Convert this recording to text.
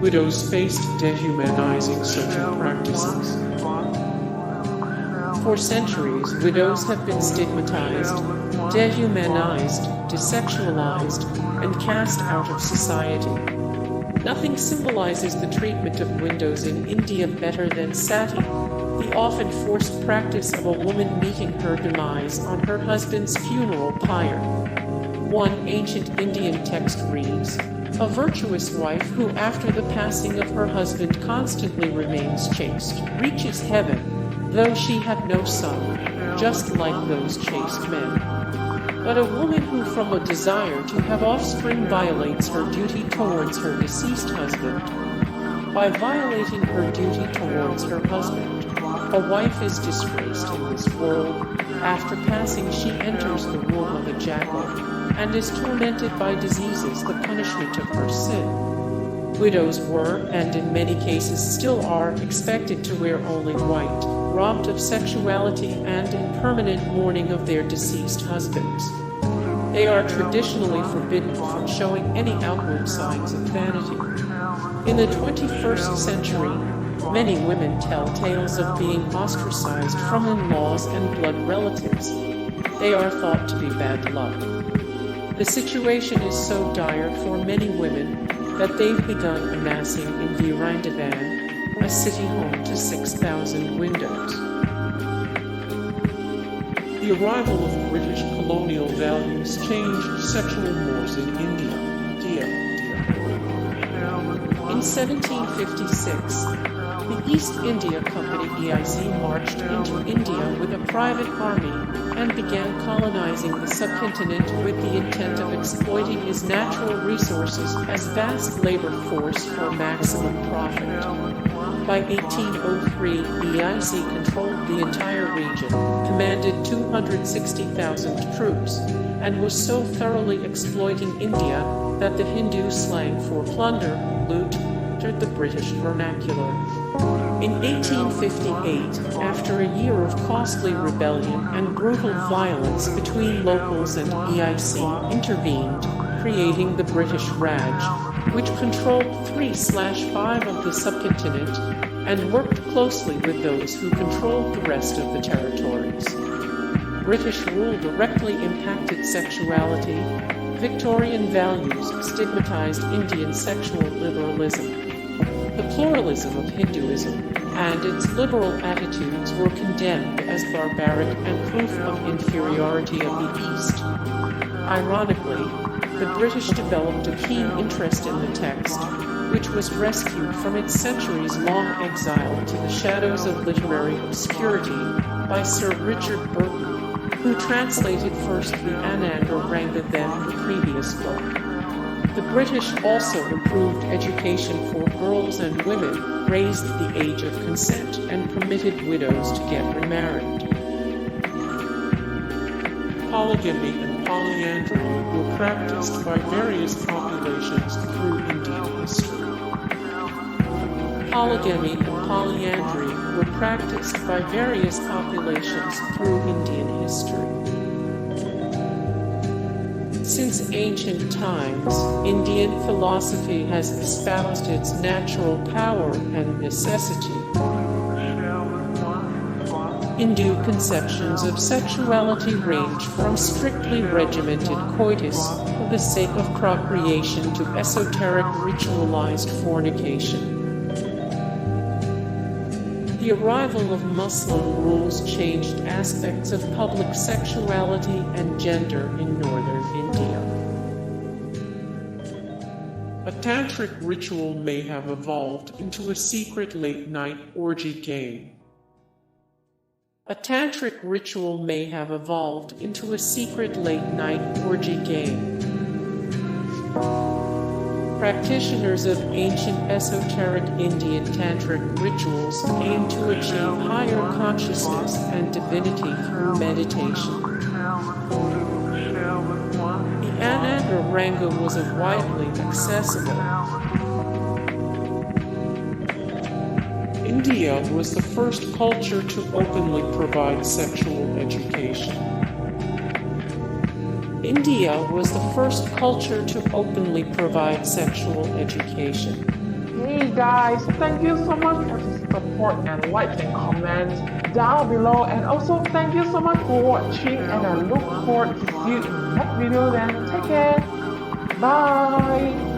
Widows faced dehumanizing social practices. For centuries, widows have been stigmatized, dehumanized, desexualized, and cast out of society. Nothing symbolizes the treatment of widows in India better than sati, the often forced practice of a woman meeting her demise on her husband's funeral pyre. One ancient Indian text reads, "A virtuous wife who, after the passing of her husband, constantly remains chaste, reaches heaven, though she had no son, just like those chaste men. But a woman who, from a desire to have offspring, violates her duty towards her deceased husband. By violating her duty towards her husband, a wife is disgraced in this world. After passing, she enters the womb of a jackal, and is tormented by diseases, the punishment of her sin." Widows were, and in many cases still are, expected to wear only white, robbed of sexuality, and in permanent mourning of their deceased husbands. They are traditionally forbidden from showing any outward signs of vanity. In the 21st century, many women tell tales of being ostracized from in-laws and blood relatives. They are thought to be bad luck. The situation is so dire for many women that they've begun amassing in Divinity, a city home to 6,000 windows. The arrival of British colonial values changed sexual mores in India. In 1756, the East India Company (EIC) marched into India with a private army and began colonizing the subcontinent with the intent of exploiting its natural resources as vast labor force for maximum profit. By 1803, EIC controlled the entire region, commanded 260,000 troops, and was so thoroughly exploiting India that the Hindu slang for plunder, loot, entered the British vernacular. In 1858, after a year of costly rebellion and brutal violence between locals and EIC intervened, creating the British Raj, which controlled 3/5 of the subcontinent and worked closely with those who controlled the rest of the territories. British rule directly impacted sexuality. Victorian values stigmatized Indian sexual liberalism. The pluralism of Hinduism and its liberal attitudes were condemned as barbaric and proof of inferiority of the East. Ironically, the British developed a keen interest in the text, which was rescued from its centuries-long exile to the shadows of literary obscurity by Sir Richard Burton, who translated first the Ananga-Ranga, then the previous book. The British also improved education for girls and women, raised the age of consent, and permitted widows to get remarried. Polygamy and Polyandry were practiced by various populations through Indian history. Polygamy and polyandry were practiced by various populations through Indian history. Since ancient times, Indian philosophy has espoused its natural power and necessity. Hindu conceptions of sexuality range from strictly regimented coitus for the sake of procreation to esoteric ritualized fornication. The arrival of Muslim rules changed aspects of public sexuality and gender in northern India. A tantric ritual may have evolved into a secret late-night orgy game. A tantric ritual may have evolved into a secret late-night orgy game. Practitioners of ancient esoteric Indian tantric rituals aim to achieve higher consciousness and divinity through meditation. The Ananga-Ranga was widely accessible. India was the first culture to openly provide sexual education. India was the first culture to openly provide sexual education. Hey guys, thank you so much for the support and likes and comments down below, and also thank you so much for watching, and I look forward to see you in the next video. Then take care. Bye.